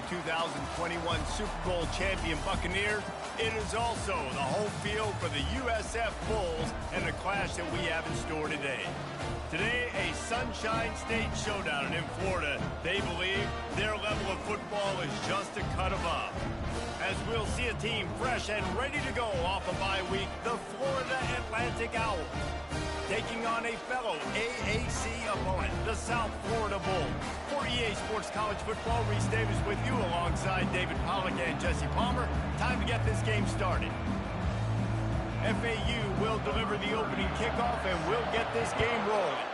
2021 Super Bowl champion Buccaneers, it is also the home field for the USF Bulls and the clash that we have in store today. Today, a Sunshine State showdown, and in Florida, they believe their level of football is just a cut above. As we'll see a team fresh and ready to go off a bye week, the Florida Atlantic Owls, taking on a fellow AAC opponent, the South Florida Bulls. For EA Sports College Football, Reese Davis with you alongside David Pollack and Jesse Palmer. Time to get this game started. FAU will deliver the opening kickoff and we'll get this game rolling.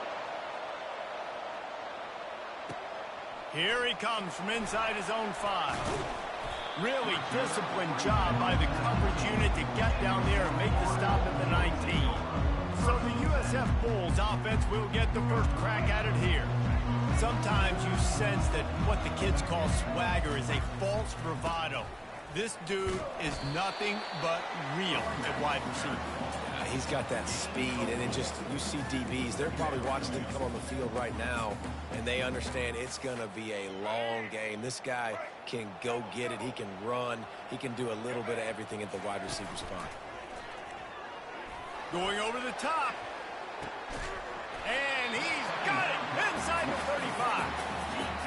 Here he comes from inside his own 5. Really disciplined job by the coverage unit to get down there and make the stop at the 19. So the USF Bulls offense will get the first crack at it here. Sometimes you sense that what the kids call swagger is a false bravado. This dude is nothing but real at wide receiver. He's got that speed, and it just, you see DBs, they're probably watching him come on the field right now, and they understand it's going to be a long game. This guy can go get it. He can run. He can do a little bit of everything at the wide receiver spot. Going over the top. And he's got it inside the 35.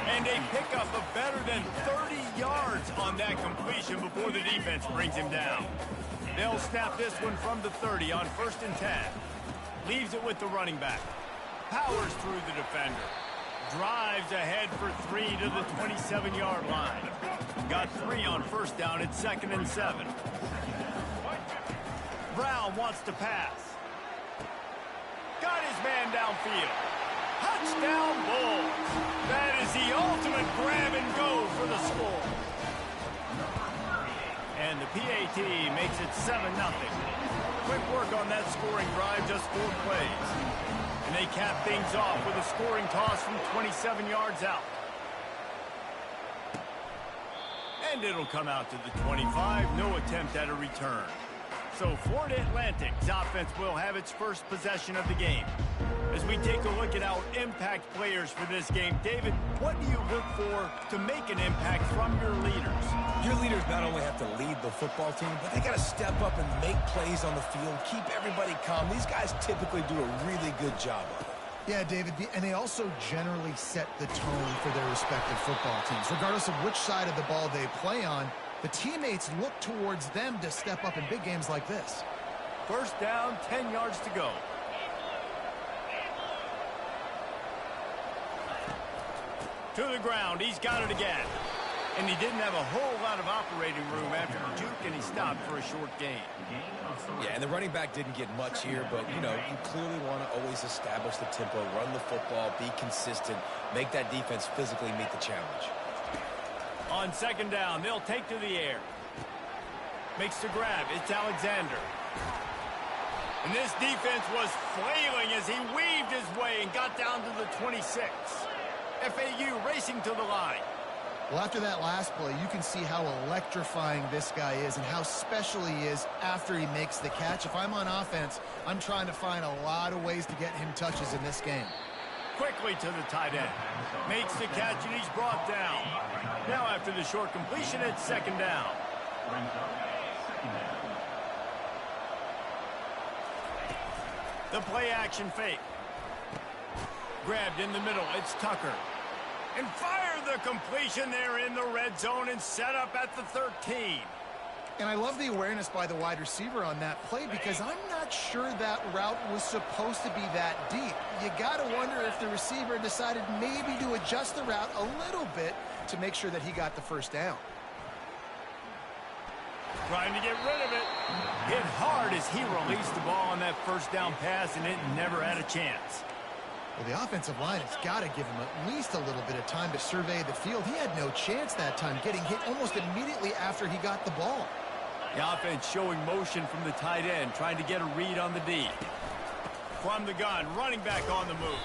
And a pickup of better than 30 yards on that completion before the defense brings him down. They'll snap this one from the 30 on 1st and 10. Leaves it with the running back. Powers through the defender. Drives ahead for 3 to the 27-yard line. Got 3 on 1st down at 2nd and 7. Brown wants to pass. Got his man downfield. Touchdown Bulls. That is the ultimate grab and go for the score. And the PAT makes it 7-0. Quick work on that scoring drive, just 4 plays. And they cap things off with a scoring toss from 27 yards out. And it'll come out to the 25, no attempt at a return. So Florida Atlantic's offense will have its first possession of the game. As we take a look at our impact players for this game, David, what do you look for to make an impact from your leaders? Your leaders not only have to lead the football team, but they got to step up and make plays on the field, keep everybody calm. These guys typically do a really good job of it. Yeah, David, and they also generally set the tone for their respective football teams. Regardless of which side of the ball they play on, the teammates look towards them to step up in big games like this. 1st down, 10 yards to go. To the ground, he's got it again. And he didn't have a whole lot of operating room after the juke, and he stopped for a short gain. Yeah, and the running back didn't get much here, but, you know, you clearly want to always establish the tempo, run the football, be consistent, make that defense physically meet the challenge. On 2nd down, they'll take to the air. Makes the grab. It's Alexander. And this defense was flailing as he weaved his way and got down to the 26. FAU racing to the line. Well, after that last play, you can see how electrifying this guy is and how special he is after he makes the catch. If I'm on offense, I'm trying to find a lot of ways to get him touches in this game. Quickly to the tight end. Makes the catch, and he's brought down. Now after the short completion, it's 2nd down. The play action fake. Grabbed in the middle. It's Tucker. And fire the completion there in the red zone and set up at the 13. And I love the awareness by the wide receiver on that play because I'm not sure that route was supposed to be that deep. You got to wonder if the receiver decided maybe to adjust the route a little bit to make sure that he got the 1st down. Trying to get rid of it. Hit hard as he released the ball on that 1st down pass, and it never had a chance. Well, the offensive line has got to give him at least a little bit of time to survey the field. He had no chance that time, getting hit almost immediately after he got the ball. The offense showing motion from the tight end, trying to get a read on the D. From the gun, running back on the move.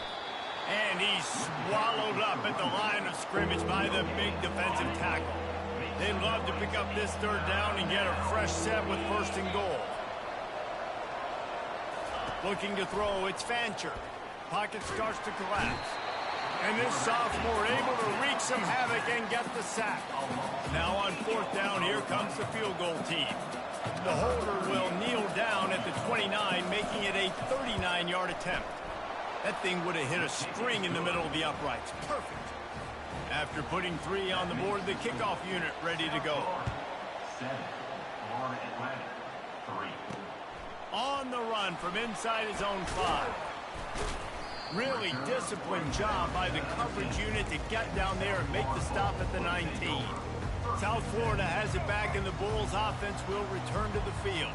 And he's swallowed up at the line of scrimmage by the big defensive tackle. They'd love to pick up this 3rd down and get a fresh set with 1st and goal. Looking to throw, it's Fancher. Pocket starts to collapse. And this sophomore able to wreak some havoc and get the sack. Now on 4th down, here comes the field goal team. The holder will kneel down at the 29, making it a 39-yard attempt. That thing would have hit a string in the middle of the uprights. Perfect. After putting 3 on the board, the kickoff unit ready to go. 7, Atlanta, 3. On the run from inside his own 5. Really disciplined job by the coverage unit to get down there and make the stop at the 19. South Florida has it back, and the Bulls offense will return to the field.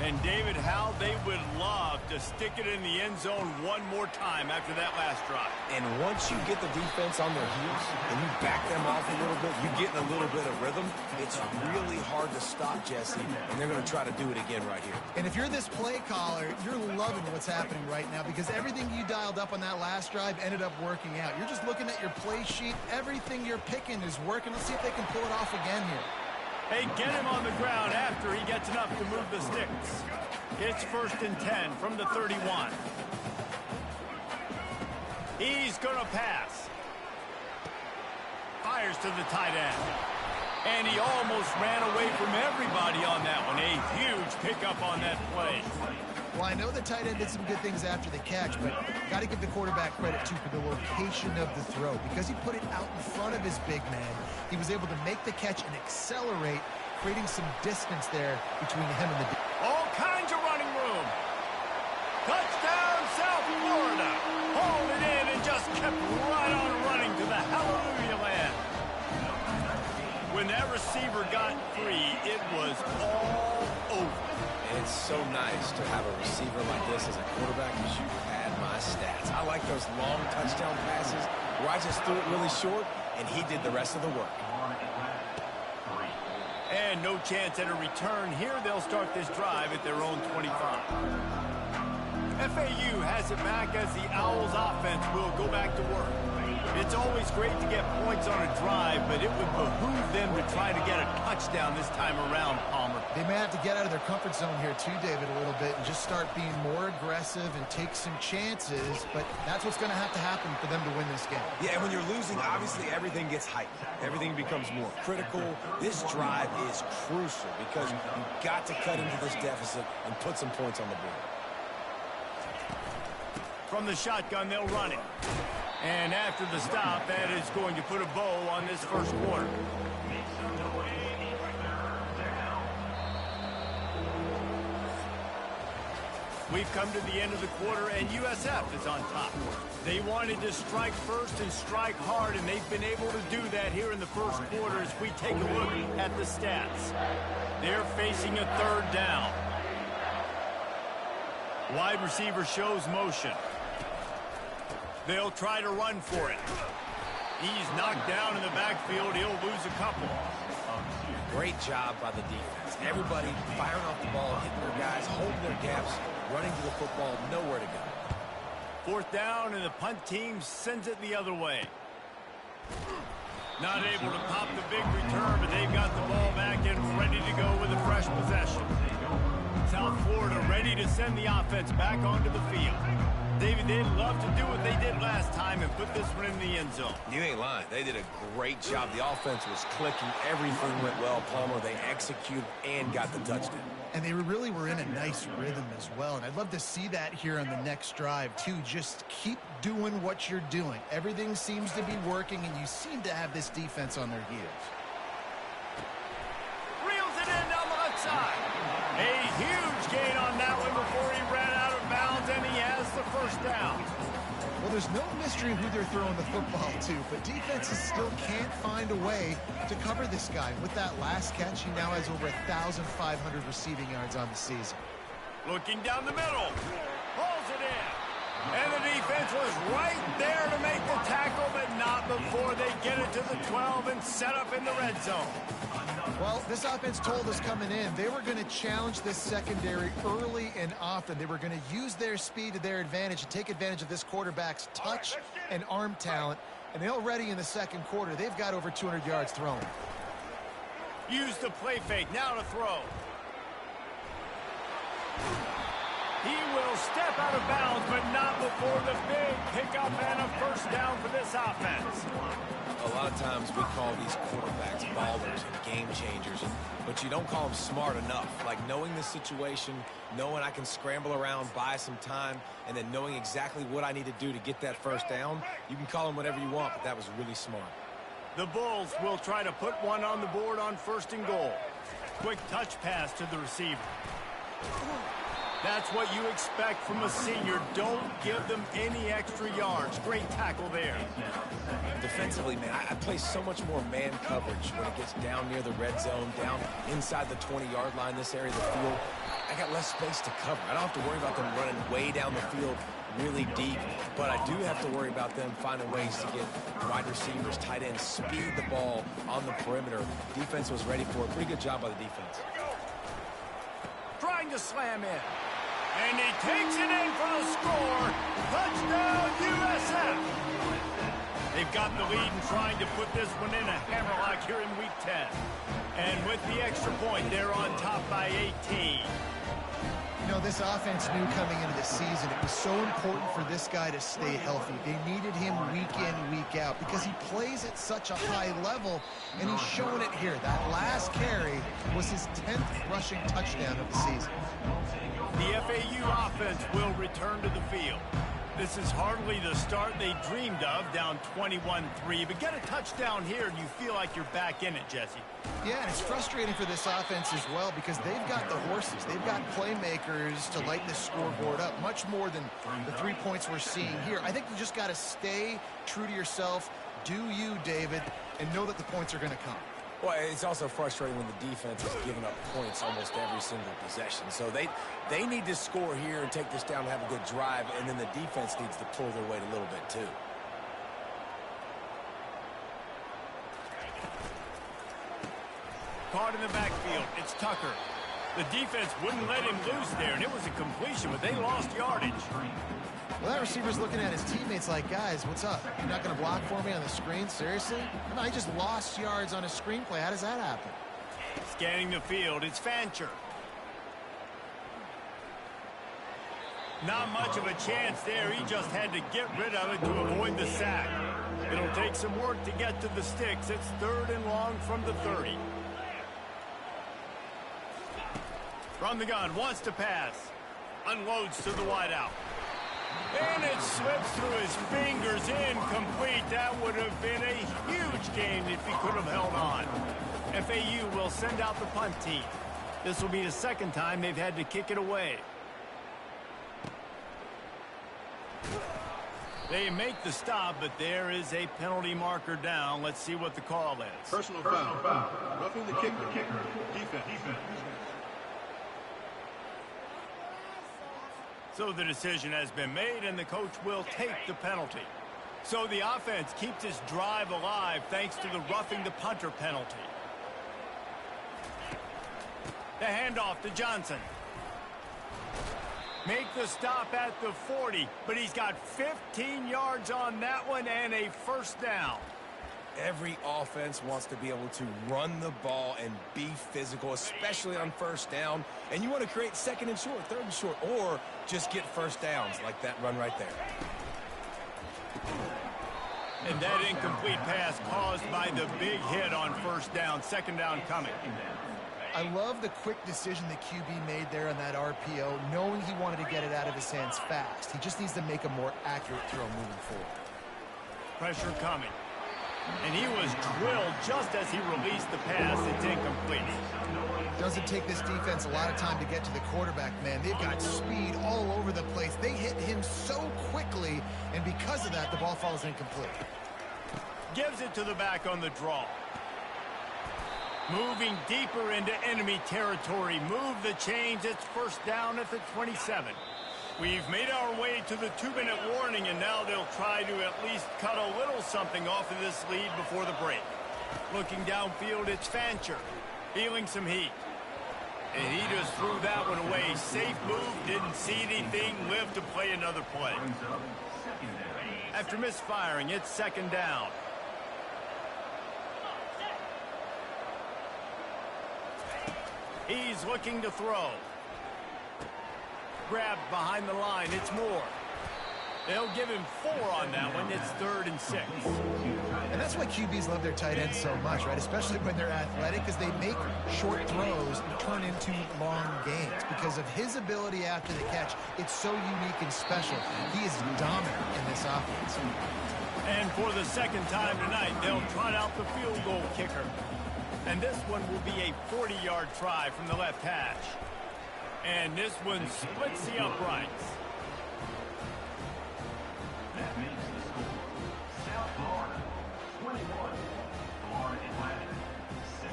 And David, how they would love to stick it in the end zone one more time after that last drive. And once you get the defense on their heels and you back them off a little bit, you get in a little bit of rhythm, it's really hard to stop, Jesse, and they're going to try to do it again right here. And if you're this play caller, you're loving what's happening right now because everything you dialed up on that last drive ended up working out. You're just looking at your play sheet. Everything you're picking is working. Let's see if they can pull it off again here. They get him on the ground after he gets enough to move the sticks. It's 1st and 10 from the 31. He's going to pass. Fires to the tight end. And he almost ran away from everybody on that one. A huge pickup on that play. Well, I know the tight end did some good things after the catch, but got to give the quarterback credit, too, for the location of the throw. Because he put it out in front of his big man, he was able to make the catch and accelerate, creating some distance there between him and the... All kinds of running room. Touchdown, South Florida. Hauled it in and just kept right on running to the hallelujah land. When that receiver got free, it was all over. And it's so nice to have a receiver like this as a quarterback because you had my stats. I like those long touchdown passes where I just threw it really short, and he did the rest of the work. And no chance at a return. Here they'll start this drive at their own 25. FAU has it back as the Owls offense will go back to work. It's always great to get points on a drive, but it would behoove them to try to get a touchdown this time around, Palmer. They may have to get out of their comfort zone here too, David, a little bit and just start being more aggressive and take some chances, but that's what's going to have to happen for them to win this game. Yeah, and when you're losing, obviously everything gets heightened. Everything becomes more critical. This drive is crucial because you've got to cut into this deficit and put some points on the board. From the shotgun, they'll run it. And after the stop, that is going to put a bow on this first quarter. We've come to the end of the quarter, and USF is on top. They wanted to strike first and strike hard, and they've been able to do that here in the first quarter as we take a look at the stats. They're facing a 3rd down. Wide receiver shows motion. They'll try to run for it. He's knocked down in the backfield. He'll lose a couple. Great job by the defense. Everybody firing off the ball, hitting their guys, holding their gaps, running to the football, nowhere to go. 4th down, and the punt team sends it the other way. Not able to pop the big return, but they've got the ball back and ready to go with a fresh possession. South Florida ready to send the offense back onto the field. David, they'd love to do what they did last time and put this one in the end zone. You ain't lying. They did a great job. The offense was clicking. Everything went well, Palmer. They executed and got the touchdown. And they really were in a nice rhythm as well. And I'd love to see that here on the next drive, too. Just keep doing what you're doing. Everything seems to be working, and you seem to have this defense on their heels. Reels it in down the left side. A huge gain on that one before he ran out of bounds, and he has the first down. Well, there's no mystery who they're throwing the football to, but defenses still can't find a way to cover this guy. With that last catch, he now has over 1,500 receiving yards on the season. Looking down the middle. Pulls it in. And the defense was right there to make the tackle, but not before they get it to the 12 and set up in the red zone. Well, this offense told us coming in they were going to challenge this secondary early and often. They were going to use their speed to their advantage and take advantage of this quarterback's touch and arm talent. And already in the second quarter, they've got over 200 yards thrown. Use the play fake. Now to throw. He will step out of bounds, but not before the big pickup and a first down for this offense. A lot of times we call these quarterbacks ballers and game changers, but you don't call them smart enough. Like knowing the situation, knowing I can scramble around, buy some time, and then knowing exactly what I need to do to get that first down. You can call them whatever you want, but that was really smart. The Bulls will try to put one on the board on 1st and goal. Quick touch pass to the receiver. That's what you expect from a senior. Don't give them any extra yards. Great tackle there. Defensively, man, I play so much more man coverage when it gets down near the red zone, down inside the 20-yard line, this area of the field. I got less space to cover. I don't have to worry about them running way down the field really deep, but I do have to worry about them finding ways to get wide receivers, tight ends, speed the ball on the perimeter. Defense was ready for it. Pretty good job by the defense. Trying to slam in. And he takes it in for the score. Touchdown, USF. They've got the lead and trying to put this one in a hammerlock here in Week 10. And with the extra point, they're on top by 18. You know, this offense knew coming into the season it was so important for this guy to stay healthy. They needed him week in, week out because he plays at such a high level, and he's showing it here. That last carry was his 10th rushing touchdown of the season. The FAU offense will return to the field. This is hardly the start they dreamed of, down 21-3, but get a touchdown here and you feel like you're back in it, Jesse. Yeah, and it's frustrating for this offense as well because they've got the horses. They've got playmakers to light this scoreboard up, much more than the 3 points we're seeing here. I think you just got to stay true to yourself, do you, David, and know that the points are going to come. Well, it's also frustrating when the defense is giving up points almost every single possession. So they need to score here and take this down and have a good drive, and then the defense needs to pull their weight a little bit too. Caught in the backfield, it's Tucker. The defense wouldn't let him loose there, and it was a completion, but they lost yardage. Well, that receiver's looking at his teammates like, guys, what's up? You're not going to block for me on the screen? Seriously? No, I just lost yards on a screenplay. How does that happen? Scanning the field, it's Fancher. Not much of a chance there. He just had to get rid of it to avoid the sack. It'll take some work to get to the sticks. It's 3rd and long from the 30. From the gun, wants to pass. Unloads to the wideout. And it slips through his fingers, incomplete. That would have been a huge gain if he could have held on. FAU will send out the punt team. This will be the 2nd time they've had to kick it away. They make the stop, but there is a penalty marker down. Let's see what the call is. Personal foul. Roughing the kicker. Defense. So the decision has been made, and the coach will take the penalty. So the offense keeps its drive alive thanks to the roughing the punter penalty. The handoff to Johnson. Make the stop at the 40, but he's got 15 yards on that one and a first down. Every offense wants to be able to run the ball and be physical, especially on first down. And you want to create 2nd and short, 3rd and short, or just get first downs like that run right there. And that incomplete pass caused by the big hit on first down. 2nd down coming. I love the quick decision the QB made there on that RPO, knowing he wanted to get it out of his hands fast. He just needs to make a more accurate throw moving forward. Pressure coming. And he was drilled just as he released the pass. It's incomplete. Doesn't take this defense a lot of time to get to the quarterback, man. They've got speed all over the place. They hit him so quickly, and because of that, the ball falls incomplete. Gives it to the back on the draw. Moving deeper into enemy territory. Move the chains. It's first down at the 27. We've made our way to the 2-minute warning, and now they'll try to at least cut a little something off of this lead before the break. Looking downfield, it's Fancher. Feeling some heat. And he just threw that one away. Safe move, didn't see anything, lived to play another play. After misfiring, it's 2nd down. He's looking to throw. grabbed behind the line. It's Moore. They'll give him 4 on that one. It's 3rd and 6. And that's why QBs love their tight ends so much, right? Especially when they're athletic, because they make short throws turn into long gains. Because of his ability after the catch, it's so unique and special. He is dominant in this offense. And for the second time tonight, they'll trot out the field goal kicker. And this one will be a 40-yard try from the left hash. And this one splits the uprights. That makes the score South Florida 21, Florida Atlantic 6.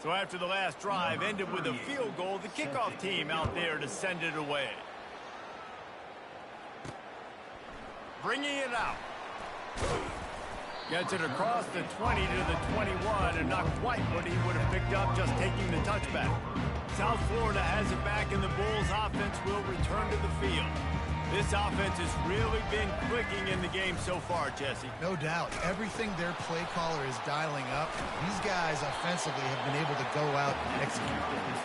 So after the last drive ended with a field goal, the kickoff team out there to send it away. Bringing it out. Gets it across the 20 to the 21 and not quite what he would have picked up just taking the touchback. South Florida has it back and the Bulls offense will return to the field. This offense has really been clicking in the game so far, Jesse. No doubt. Everything their play caller is dialing up, these guys offensively have been able to go out and execute.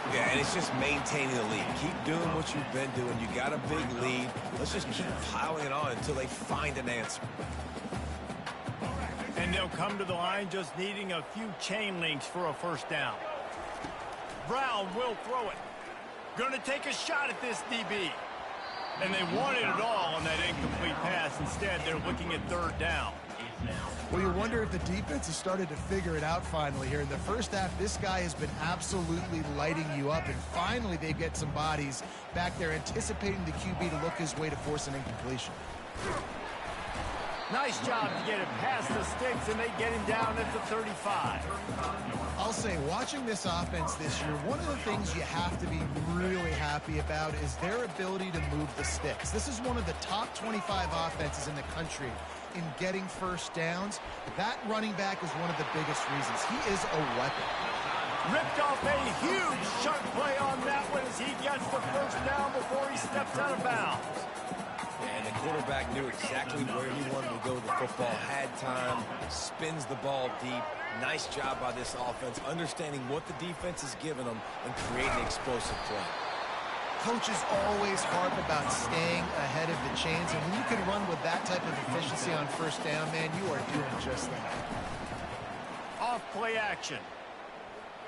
Yeah, and it's just maintaining the lead. Keep doing what you've been doing. You got a big lead. Let's just keep piling it on until they find an answer. And they'll come to the line just needing a few chain links for a first down. Brown will throw it. Going to take a shot at this DB. And they wanted it all on that incomplete pass. Instead, they're looking at 3rd down. Well, you wonder if the defense has started to figure it out finally here. In the first half, this guy has been absolutely lighting you up, and finally they get some bodies back there anticipating the QB to look his way to force an incompletion. Nice job to get it past the sticks, and they get him down at the 35. I'll say, watching this offense this year, one of the things you have to be really happy about is their ability to move the sticks. This is one of the top 25 offenses in the country in getting first downs. That running back is one of the biggest reasons. He is a weapon. Ripped off a huge chunk play on that one as he gets the first down before he steps out of bounds. And the quarterback knew exactly where he wanted to go with the football, had time, spins the ball deep. Nice job by this offense, understanding what the defense is giving them and creating explosive play. Coaches always harp about staying ahead of the chains, and when you can run with that type of efficiency on first down, man, you are doing just that. Off play action.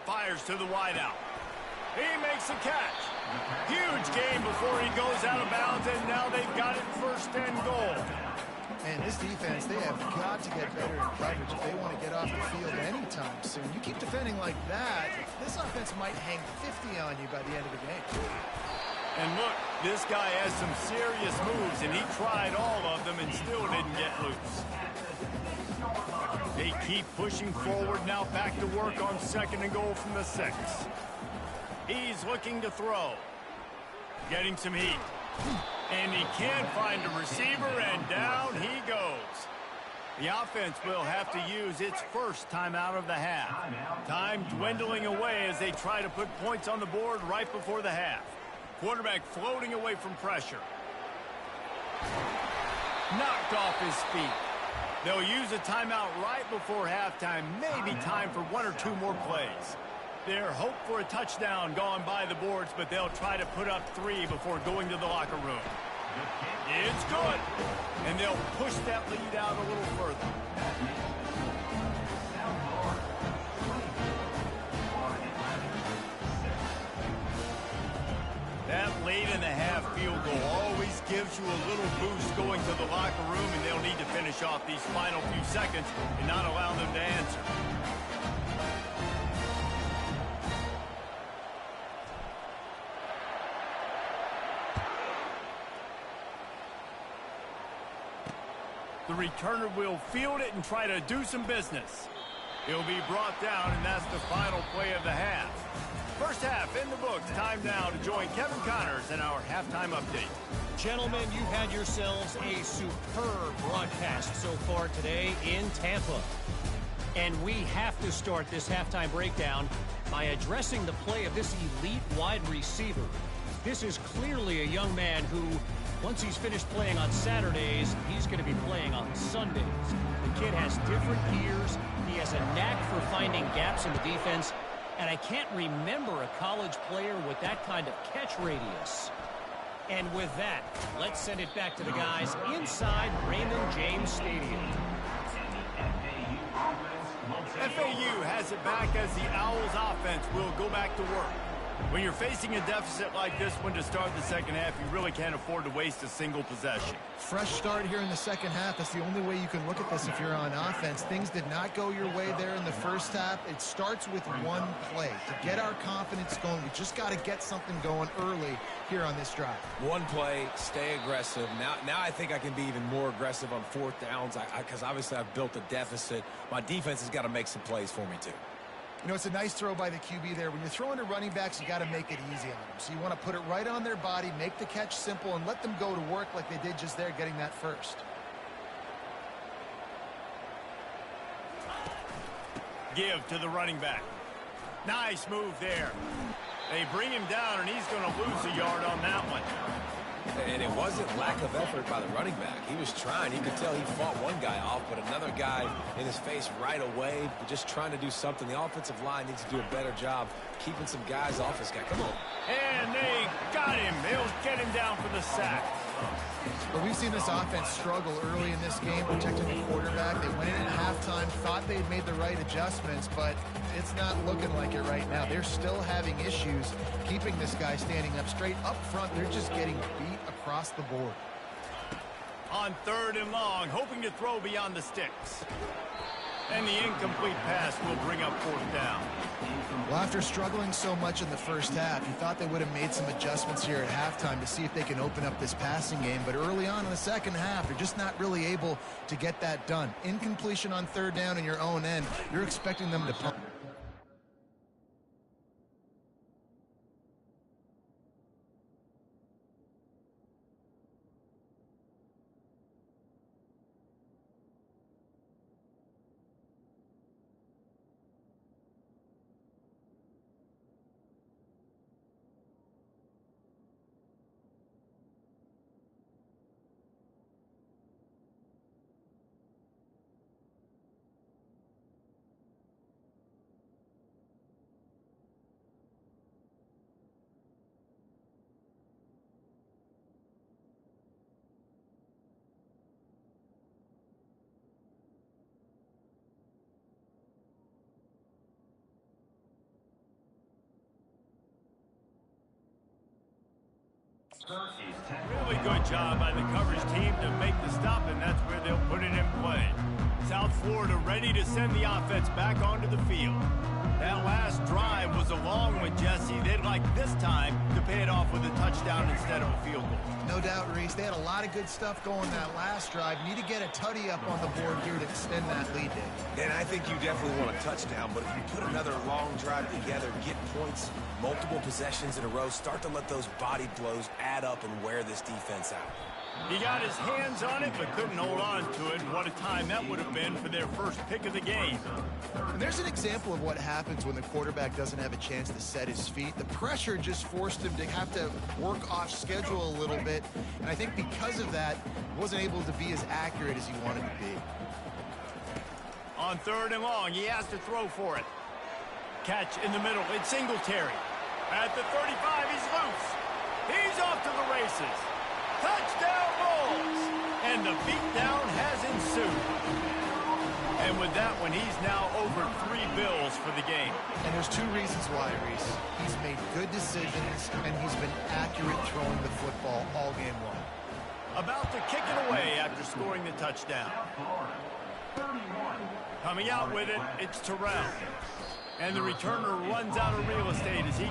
Fires to the wideout. He makes a catch. Huge gain before he goes out of bounds, and now they've got it 1st and goal. And this defense, they have got to get better in coverage if they want to get off the field anytime soon. You keep defending like that, this offense might hang 50 on you by the end of the game. And look, this guy has some serious moves, and he tried all of them and still didn't get loose. They keep pushing forward now, back to work on 2nd and goal from the 6. He's looking to throw. Getting some heat. And he can't find a receiver, and down he goes. The offense will have to use its first timeout of the half. Time dwindling away as they try to put points on the board right before the half. Quarterback floating away from pressure. Knocked off his feet. They'll use a timeout right before halftime. Maybe time for 1 or 2 more plays. Their hope for a touchdown gone by the boards, but they'll try to put up 3 before going to the locker room. It's good. And they'll push that lead out a little further. That late-in-the-half field goal always gives you a little boost going to the locker room, and they'll need to finish off these final few seconds and not allow them to answer. The returner will field it and try to do some business. He'll be brought down, and that's the final play of the half. First half in the books. Time now to join Kevin Connors in our halftime update. Gentlemen, you've had yourselves a superb broadcast so far today in Tampa. And we have to start this halftime breakdown by addressing the play of this elite wide receiver. This is clearly a young man who, once he's finished playing on Saturdays, he's going to be playing on Sundays. The kid has different gears. He has a knack for finding gaps in the defense. And I can't remember a college player with that kind of catch radius. And with that, let's send it back to the guys inside Raymond James Stadium. FAU has it back as the Owls offense will go back to work. When you're facing a deficit like this one to start the second half, you really can't afford to waste a single possession. Fresh start here in the second half. That's the only way you can look at this if you're on offense. Things did not go your way there in the first half. It starts with one play. To get our confidence going, we just got to get something going early here on this drive. One play, stay aggressive. Now I think I can be even more aggressive on fourth downs because obviously I've built a deficit. My defense has got to make some plays for me too. You know, it's a nice throw by the QB there. When you're throwing to running backs, you got to make it easy on them. So you want to put it right on their body, make the catch simple, and let them go to work like they did just there, getting that first. Give to the running back. Nice move there. They bring him down, and he's going to lose a yard on that one. And it wasn't lack of effort by the running back. He was trying. You could tell he fought one guy off, but another guy in his face right away, just trying to do something. The offensive line needs to do a better job keeping some guys off this guy. Come on. And they got him. They'll get him down for the sack. But we've seen this offense struggle early in this game, protecting the quarterback. They went in at halftime, thought they'd made the right adjustments, but it's not looking like it right now. They're still having issues keeping this guy standing up straight. Up front, they're just getting beat across the board. On third and long, hoping to throw beyond the sticks. And the incomplete pass will bring up fourth down. Well, after struggling so much in the first half, you thought they would have made some adjustments here at halftime to see if they can open up this passing game. But early on in the second half, they're just not really able to get that done. Incompletion on third down in your own end, you're expecting them to pump. Really good job by the coverage team to make the stop, and that's where they'll put it in play. South Florida ready to send the offense back onto the field. That last drive was a long one, Jesse. They'd like this time to pay it off with a touchdown instead of a field goal. No doubt, Reese. They had a lot of good stuff going that last drive. Need to get a tutty up on the board here to extend that lead, Dave. And I think you definitely want a touchdown, but if you put another long drive together, get points, multiple possessions in a row, start to let those body blows add up and wear this defense out. He got his hands on it, but couldn't hold on to it. What a time that would have been for their first pick of the game. And there's an example of what happens when the quarterback doesn't have a chance to set his feet. The pressure just forced him to have to work off schedule a little bit. And I think because of that, he wasn't able to be as accurate as he wanted to be. On third and long, he has to throw for it. Catch in the middle. It's Singletary. At the 35, he's loose. He's off to the races. Touchdown Bulls! And the beatdown has ensued. And with that one, he's now over 3 bills for the game. And there's 2 reasons why, Reese. He's made good decisions, and he's been accurate throwing the football all game long. About to kick it away after scoring the touchdown. Coming out with it, it's Terrell. And the returner runs out of real estate as he...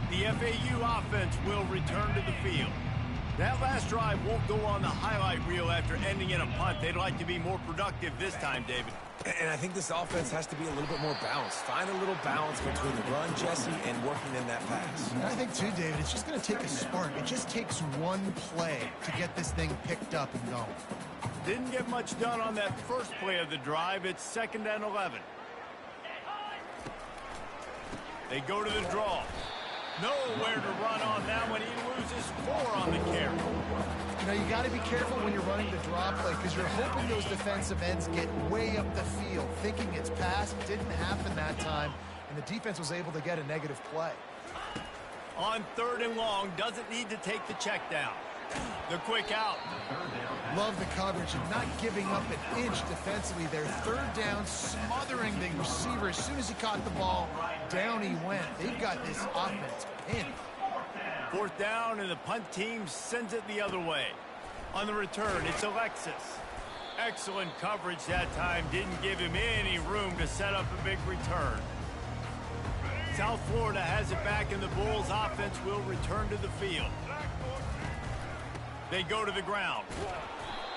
The FAU offense will return to the field. That last drive won't go on the highlight reel after ending in a punt. They'd like to be more productive this time, David. And I think this offense has to be a little bit more balanced. Find a little balance between the run, Jesse, and working in that pass. And I think, too, David, it's just going to take a spark. It just takes one play to get this thing picked up and going. Didn't get much done on that first play of the drive. It's 2nd and 11. They go to the draw. Nowhere to run on that one. He loses 4 on the carry. You know, you got to be careful when you're running the draw play because you're hoping those defensive ends get way up the field, thinking it's pass. Didn't happen that time, and the defense was able to get a negative play. On 3rd and long, doesn't need to take the check down. The quick out. Love the coverage and not giving up an inch defensively there. 3rd down, smothering the receiver. As soon as he caught the ball, down he went. They've got this offense pinned. 4th down, and the punt team sends it the other way. On the return, it's Alexis. Excellent coverage that time. Didn't give him any room to set up a big return. South Florida has it back, and the Bulls offense will return to the field. They go to the ground.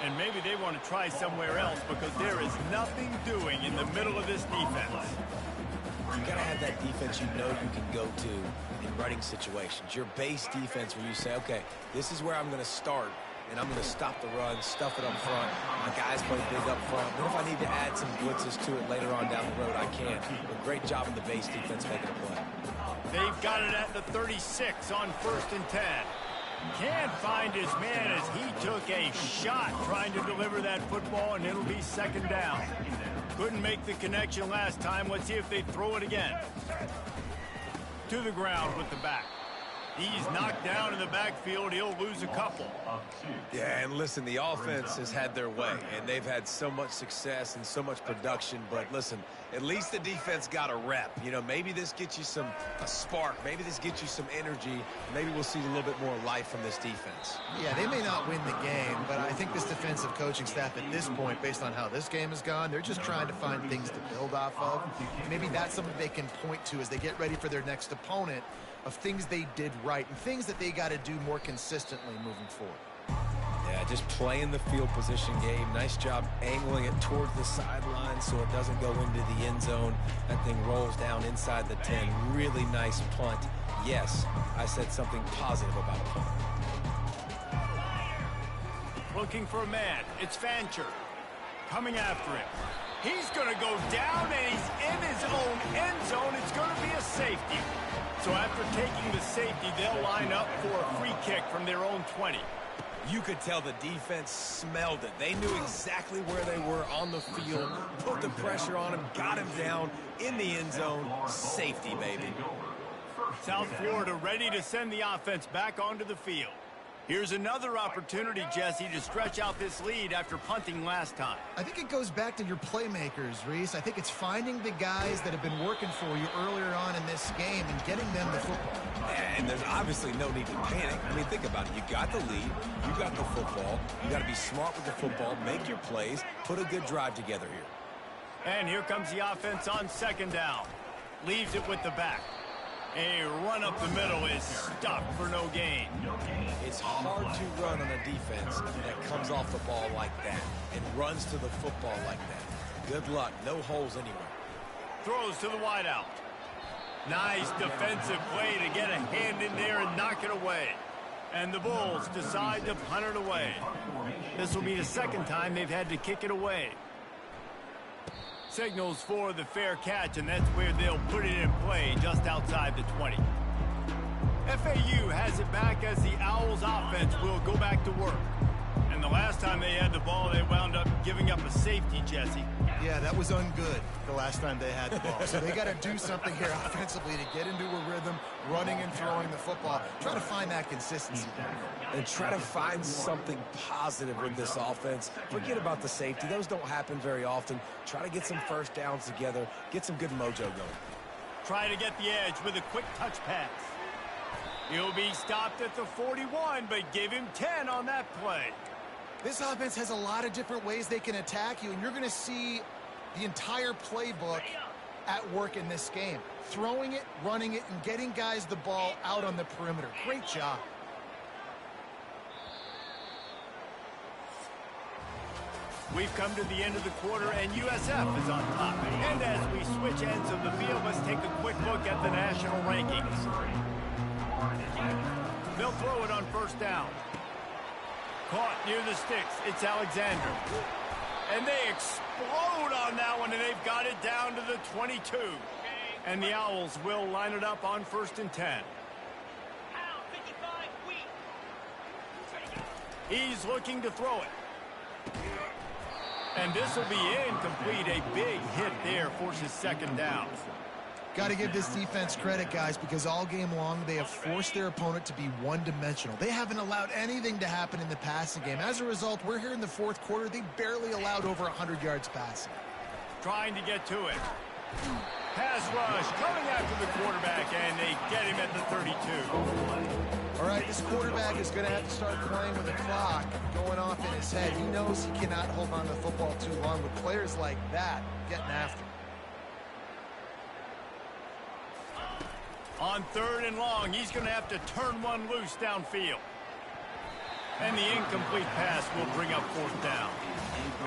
And maybe they want to try somewhere else because there is nothing doing in the middle of this defense. You got to have that defense you know you can go to in running situations. Your base defense where you say, okay, this is where I'm going to start, and I'm going to stop the run, stuff it up front. My guys play big up front. But if I need to add some blitzes to it later on down the road, I can. But great job in the base defense making a play. They've got it at the 36 on 1st and 10. Can't find his man as he took a shot trying to deliver that football, and it'll be 2nd down. Couldn't make the connection last time. Let's see if they throw it again. To the ground with the back. He's knocked down in the backfield. He'll lose a couple. Yeah, and listen, the offense has had their way, and they've had so much success and so much production. But listen, at least the defense got a rep. You know, maybe this gets you a spark. Maybe this gets you some energy. Maybe we'll see a little bit more life from this defense. Yeah, they may not win the game, but I think this defensive coaching staff at this point, based on how this game has gone, they're just trying to find things to build off of. Maybe that's something they can point to as they get ready for their next opponent, of things they did right and things that they got to do more consistently moving forward. Yeah, just playing the field position game. Nice job angling it towards the sideline so it doesn't go into the end zone. That thing rolls down inside the 10. Really nice punt. Yes, I said something positive about a punt. Looking for a man. It's Fancher. Coming after him. He's going to go down, and he's in his own end zone. It's going to be a safety. So after taking the safety, they'll line up for a free kick from their own 20. You could tell the defense smelled it. They knew exactly where they were on the field, put the pressure on him, got him down in the end zone. Safety, baby. South Florida ready to send the offense back onto the field. Here's another opportunity, Jesse, to stretch out this lead after punting last time. I think it goes back to your playmakers, Reese. I think it's finding the guys that have been working for you earlier on in this game and getting them the football. And there's obviously no need to panic. I mean, think about it. You got the lead. You got the football. You got to be smart with the football. Make your plays. Put a good drive together here. And here comes the offense on 2nd down. Leaves it with the back. A run up the middle is stuck for no gain. It's hard to run on a defense that comes off the ball like that and runs to the football like that. Good luck. No holes anywhere. Throws to the wideout. Nice defensive play to get a hand in there and knock it away. And the Bulls decide to punt it away. This will be the 2nd time they've had to kick it away. Signals for the fair catch, and that's where they'll put it in play just outside the 20. FAU has it back as the Owls offense will go back to work. And the last time they had the ball, they wound up giving up a safety, Jesse. Yeah, that was ungood the last time they had the ball. So they got to do something here offensively to get into a rhythm, running and throwing the football. Try to find that consistency. And try to find something positive with this offense. Forget about the safety. Those don't happen very often. Try to get some first downs together. Get some good mojo going. Try to get the edge with a quick touch pass. He'll be stopped at the 41, but give him 10 on that play. This offense has a lot of different ways they can attack you, and you're going to see the entire playbook at work in this game. Throwing it, running it, and getting guys the ball out on the perimeter. Great job. We've come to the end of the quarter, and USF is on top. And as we switch ends of the field, let's take a quick look at the national rankings. They'll throw it on first down. Caught near the sticks. It's Alexander. And they explode on that one, and they've got it down to the 22. And the Owls will line it up on 1st and 10. He's looking to throw it. And this will be incomplete. A big hit there forces 2nd down. Got to give this defense credit, guys, because all game long they have forced their opponent to be one-dimensional. They haven't allowed anything to happen in the passing game. As a result, we're here in the 4th quarter. They barely allowed over 100 yards passing. Trying to get to it. Pass rush coming after the quarterback, and they get him at the 32. All right, this quarterback is going to have to start playing with the clock going off in his head. He knows he cannot hold on to the football too long with players like that getting after him. On 3rd and long, he's going to have to turn one loose downfield. And the incomplete pass will bring up 4th down.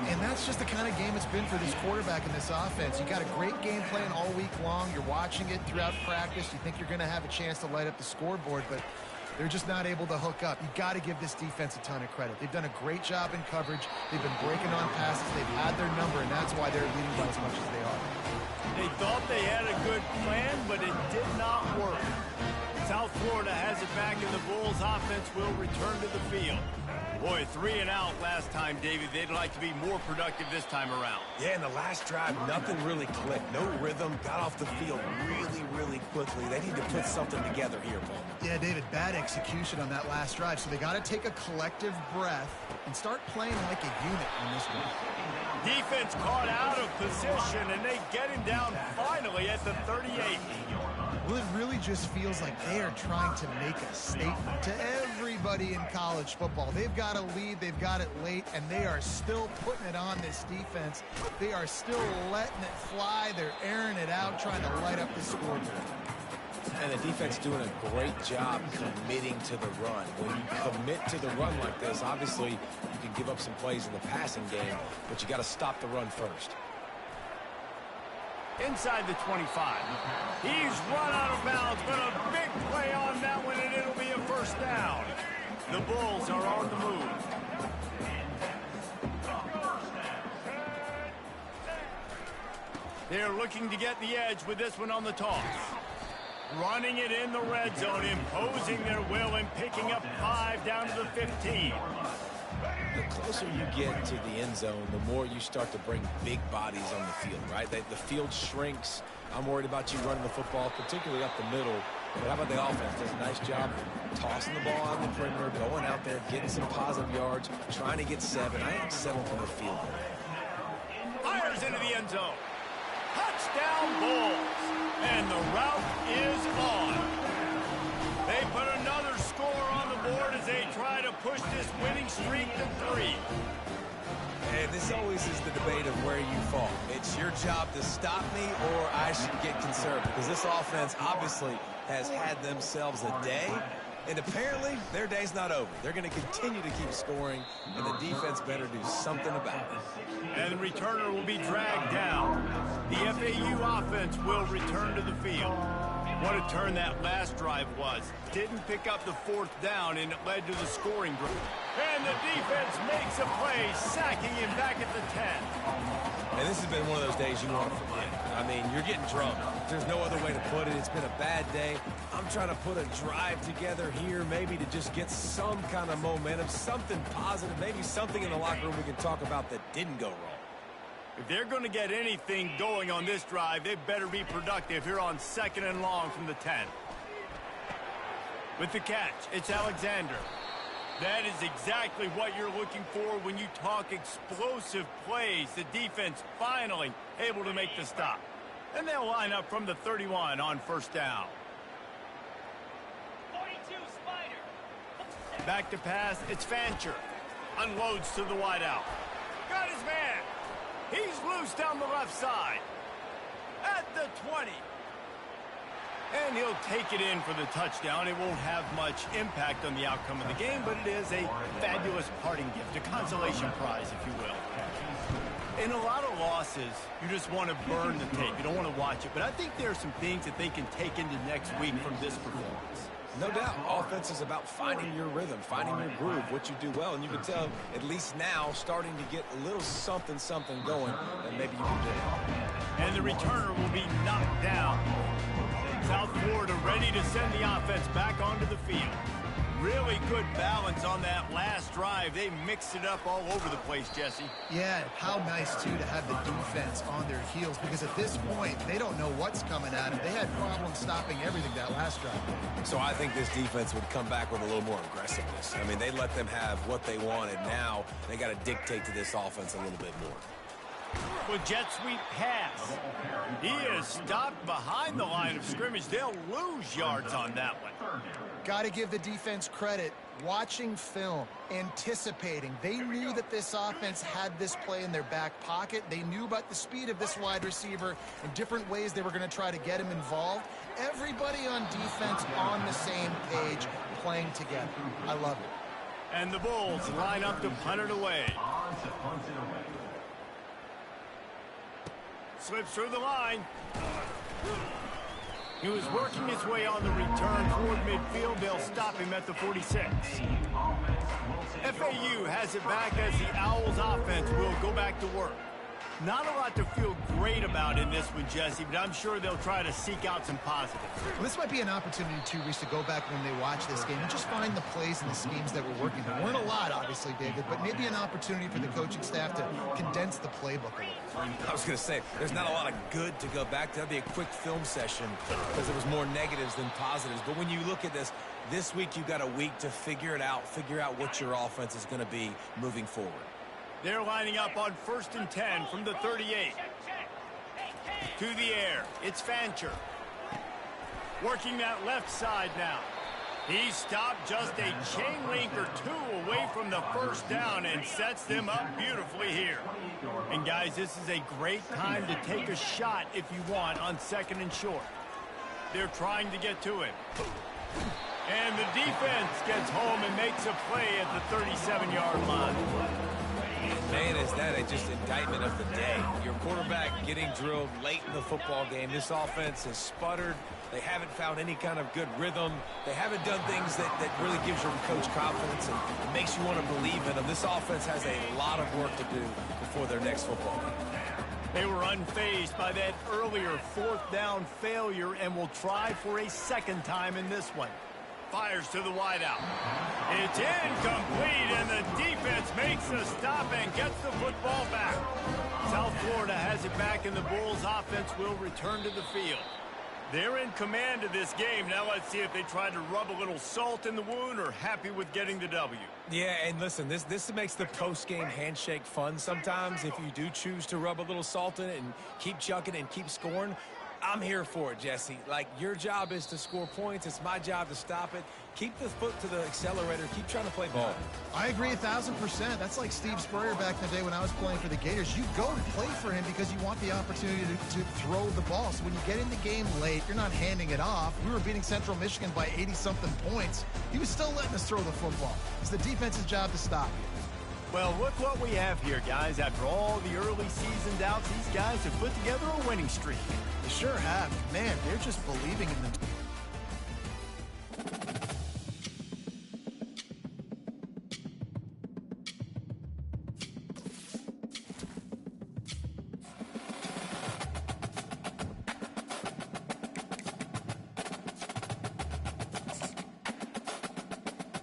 And that's just the kind of game it's been for this quarterback in this offense. You got a great game plan all week long. You're watching it throughout practice. You think you're going to have a chance to light up the scoreboard, but they're just not able to hook up. You got to give this defense a ton of credit. They've done a great job in coverage. They've been breaking on passes. They've had their number, and that's why they're leading by as much as they are. They thought they had a good plan, but it did not work. South Florida has it back, and the Bulls offense will return to the field. Boy, 3 and out last time, David. They'd like to be more productive this time around. Yeah, in the last drive, nothing really clicked. No rhythm, got off the field really quickly. They need to put something together here, Paul. Yeah, David, bad execution on that last drive, so they got to take a collective breath and start playing like a unit on this one. Defense caught out of position, and they get him down finally at the 38. Well, it really just feels like they are trying to make a statement to everybody in college football. They've got a lead, they've got it late, and they are still putting it on this defense. They are still letting it fly. They're airing it out, trying to light up the scoreboard. And the defense doing a great job committing to the run. When you commit to the run like this, obviously you can give up some plays in the passing game, but you got to stop the run first. Inside the 25. He's run out of bounds, but a big play on that one, and it'll be a 1st down. The Bulls are on the move. They're looking to get the edge with this one on the toss. Running it in the red zone, imposing their will and picking up 5 down to the 15. The closer you get to the end zone, the more you start to bring big bodies on the field, right? The field shrinks. I'm worried about you running the football, particularly up the middle. But how about the offense? Does a nice job tossing the ball on the perimeter, going out there, getting some positive yards, trying to get 7. I ain't settling for the field goal. Fires into the end zone. Touchdown Bulls. And the route is on. They put another score on the board as they try to push this winning streak to 3. And this always is the debate of where you fall. It's your job to stop me, or I should get conservative. Because this offense obviously has had themselves a day, and apparently their day's not over. They're going to continue to keep scoring, and the defense better do something about it. And the returner will be dragged down. The FAU offense will return to the field. What a turn that last drive was. Didn't pick up the 4th down, and it led to the scoring drive. And the defense makes a play, sacking him back at the 10. And this has been one of those days you want to forget. I mean, you're getting drunk. There's no other way to put it. It's been a bad day. I'm trying to put a drive together here, maybe to just get some kind of momentum, something positive, maybe something in the locker room we can talk about that didn't go wrong. If they're going to get anything going on this drive, they better be productive here on 2nd and long from the 10. With the catch, it's Alexander. That is exactly what you're looking for when you talk explosive plays. The defense finally able to make the stop. And they'll line up from the 31 on 1st down. 42 Spider. Back to pass, it's Fancher. Unloads to the wideout. Got his man. He's loose down the left side. At the 20. And he'll take it in for the touchdown. It won't have much impact on the outcome of the game, but it is a fabulous parting gift, a consolation prize, if you will. In a lot of losses, you just want to burn the tape. You don't want to watch it. But I think there are some things that they can take into next week from this performance. No doubt. Offense is about finding your rhythm, finding your groove, what you do well. And you can tell, at least now, starting to get a little something going that maybe you can do. And the returner will be knocked down. South Florida ready to send the offense back onto the field. Really good balance on that last drive. They mixed it up all over the place, Jesse. Yeah, how nice, too, to have the defense on their heels, because at this point, they don't know what's coming at them. They had problems stopping everything that last drive. So I think this defense would come back with a little more aggressiveness. I mean, they let them have what they wanted. Now they got to dictate to this offense a little bit more. With jet sweep pass. He is stopped behind the line of scrimmage. They'll lose yards on that one. Got to give the defense credit. Watching film, anticipating. They knew that this offense had this play in their back pocket. They knew about the speed of this wide receiver and different ways they were going to try to get him involved. Everybody on defense on the same page, playing together. I love it. And the Bulls line up to punt it away. Slips through the line. He was working his way on the return toward midfield. They'll stop him at the 46. FAU has it back as the Owls offense will go back to work. Not a lot to feel great about in this one, Jesse, but I'm sure they'll try to seek out some positives. Well, this might be an opportunity, too, Reese, to go back when they watch this game and just find the plays and the schemes that were working. There weren't a lot, obviously, David, but maybe an opportunity for the coaching staff to condense the playbook a little. I was going to say, there's not a lot of good to go back to. That'd be a quick film session because there was more negatives than positives. But when you look at this week you've got a week to figure it out, figure out what your offense is going to be moving forward. They're lining up on 1st and 10 from the 38. To the air, it's Fancher. Working that left side now. He stopped just a chain link or two away from the first down and sets them up beautifully here. And guys, this is a great time to take a shot if you want on 2nd and short. They're trying to get to him. And the defense gets home and makes a play at the 37-yard line. Man, is that just indictment of the day. Your quarterback getting drilled late in the football game. This offense has sputtered. They haven't found any kind of good rhythm. They haven't done things that really gives your coach confidence and makes you want to believe in them. This offense has a lot of work to do before their next football game. They were unfazed by that earlier 4th down failure and will try for a second time in this one. Fires to the wideout. It's incomplete, and the defense makes a stop and gets the football back. South Florida has it back, and the Bulls offense will return to the field. They're in command of this game. Now let's see if they try to rub a little salt in the wound or happy with getting the W. Yeah, and listen, this makes the post-game handshake fun sometimes if you do choose to rub a little salt in it and keep chucking and keep scoring. I'm here for it, Jesse. Like, your job is to score points. It's my job to stop it. Keep the foot to the accelerator. Keep trying to play ball. I agree 1,000%. That's like Steve Spurrier back in the day when I was playing for the Gators. You go to play for him because you want the opportunity to throw the ball. So when you get in the game late, you're not handing it off. We were beating Central Michigan by 80-something points. He was still letting us throw the football. It's the defense's job to stop you. Well, look what we have here, guys. After all the early season doubts, these guys have put together a winning streak. They sure have. Man, they're just believing in them.